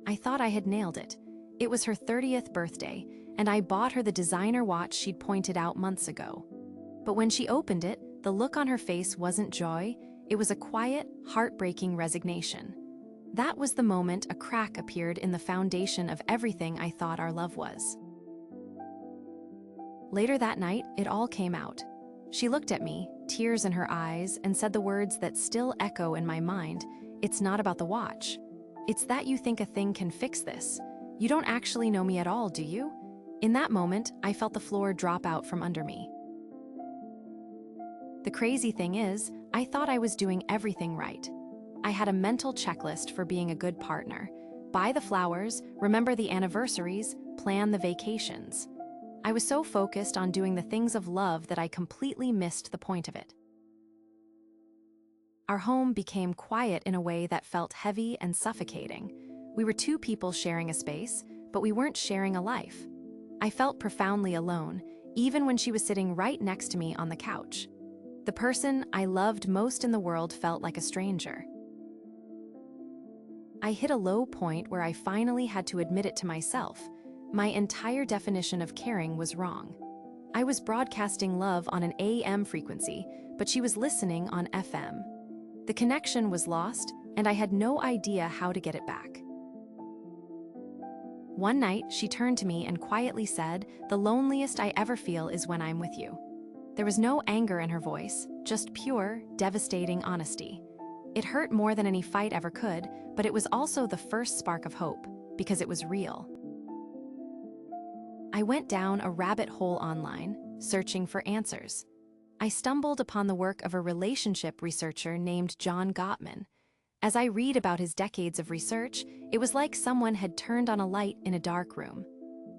I thought I had nailed it. It was her 30th birthday, and I bought her the designer watch she'd pointed out months ago. But when she opened it, the look on her face wasn't joy, it was a quiet, heartbreaking resignation. That was the moment a crack appeared in the foundation of everything I thought our love was. Later that night, it all came out. She looked at me, tears in her eyes, and said the words that still echo in my mind, "It's not about the watch. It's that you think a thing can fix this. You don't actually know me at all, do you?" In that moment, I felt the floor drop out from under me. The crazy thing is, I thought I was doing everything right. I had a mental checklist for being a good partner. Buy the flowers, remember the anniversaries, plan the vacations. I was so focused on doing the things of love that I completely missed the point of it. Our home became quiet in a way that felt heavy and suffocating. We were two people sharing a space, but we weren't sharing a life. I felt profoundly alone, even when she was sitting right next to me on the couch. The person I loved most in the world felt like a stranger. I hit a low point where I finally had to admit it to myself. My entire definition of caring was wrong. I was broadcasting love on an AM frequency, but she was listening on FM. The connection was lost, and I had no idea how to get it back. One night, she turned to me and quietly said, "The loneliest I ever feel is when I'm with you." There was no anger in her voice, just pure, devastating honesty. It hurt more than any fight ever could, but it was also the first spark of hope, because it was real. I went down a rabbit hole online, searching for answers. I stumbled upon the work of a relationship researcher named John Gottman. As I read about his decades of research, it was like someone had turned on a light in a dark room.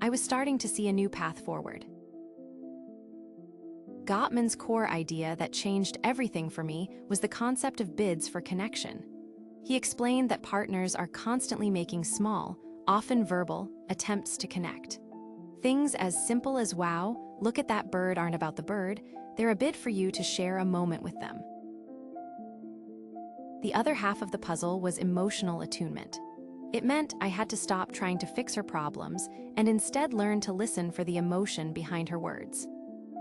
I was starting to see a new path forward. Gottman's core idea that changed everything for me was the concept of bids for connection. He explained that partners are constantly making small, often verbal, attempts to connect. Things as simple as, "Wow, look at that bird," aren't about the bird, they're a bid for you to share a moment with them. The other half of the puzzle was emotional attunement. It meant I had to stop trying to fix her problems and instead learn to listen for the emotion behind her words.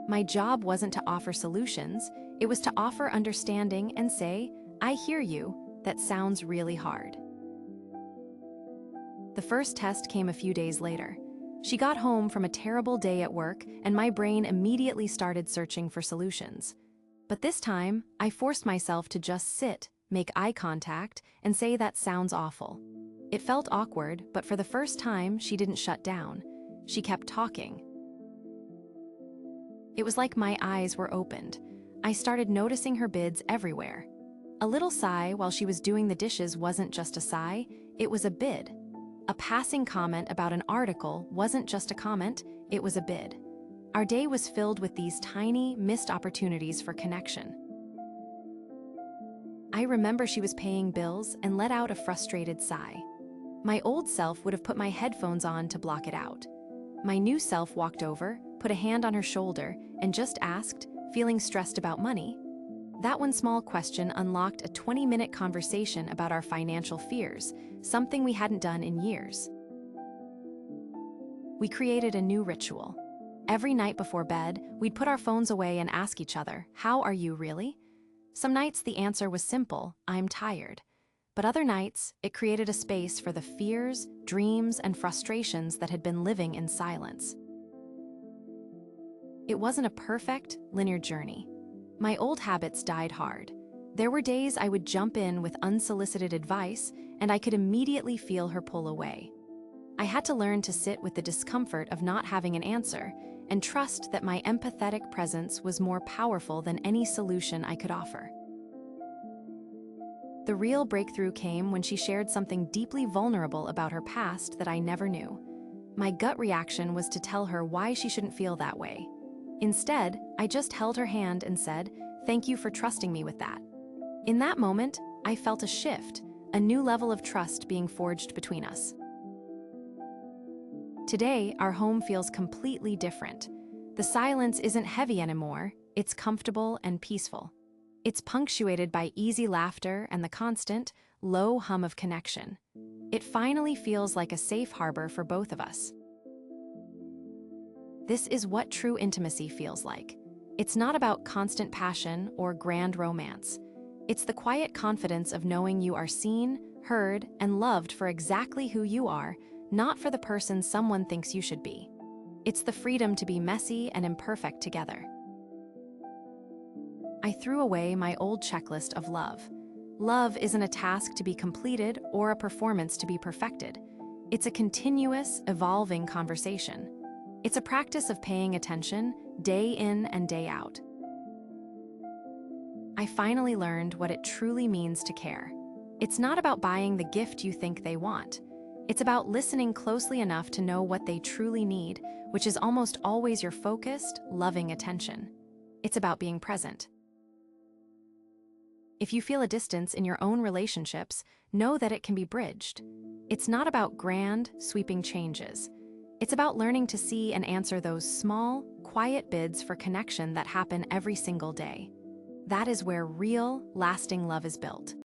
My job wasn't to offer solutions, it was to offer understanding and say, "I hear you, that sounds really hard." The first test came a few days later. She got home from a terrible day at work, and my brain immediately started searching for solutions. But this time, I forced myself to just sit, make eye contact, and say, "That sounds awful." It felt awkward, but for the first time, she didn't shut down. She kept talking. It was like my eyes were opened. I started noticing her bids everywhere. A little sigh while she was doing the dishes wasn't just a sigh, it was a bid. A passing comment about an article wasn't just a comment, it was a bid. Our day was filled with these tiny, missed opportunities for connection. I remember she was paying bills and let out a frustrated sigh. My old self would have put my headphones on to block it out. My new self walked over, put a hand on her shoulder, and just asked, "Feeling stressed about money?" That one small question unlocked a 20-minute conversation about our financial fears, something we hadn't done in years. We created a new ritual. Every night before bed, we'd put our phones away and ask each other, "How are you really?" Some nights the answer was simple, "I'm tired." But other nights, it created a space for the fears, dreams, and frustrations that had been living in silence. It wasn't a perfect, linear journey. My old habits died hard. There were days I would jump in with unsolicited advice, and I could immediately feel her pull away. I had to learn to sit with the discomfort of not having an answer, and trust that my empathetic presence was more powerful than any solution I could offer. The real breakthrough came when she shared something deeply vulnerable about her past that I never knew. My gut reaction was to tell her why she shouldn't feel that way. Instead, I just held her hand and said, "Thank you for trusting me with that." In that moment, I felt a shift, a new level of trust being forged between us. Today, our home feels completely different. The silence isn't heavy anymore, it's comfortable and peaceful. It's punctuated by easy laughter and the constant, low hum of connection. It finally feels like a safe harbor for both of us. This is what true intimacy feels like. It's not about constant passion or grand romance. It's the quiet confidence of knowing you are seen, heard, and loved for exactly who you are, not for the person someone thinks you should be. It's the freedom to be messy and imperfect together. I threw away my old checklist of love. Love isn't a task to be completed or a performance to be perfected. It's a continuous, evolving conversation. It's a practice of paying attention, day in and day out. I finally learned what it truly means to care. It's not about buying the gift you think they want. It's about listening closely enough to know what they truly need, which is almost always your focused, loving attention. It's about being present. If you feel a distance in your own relationships, know that it can be bridged. It's not about grand, sweeping changes. It's about learning to see and answer those small, quiet bids for connection that happen every single day. That is where real, lasting love is built.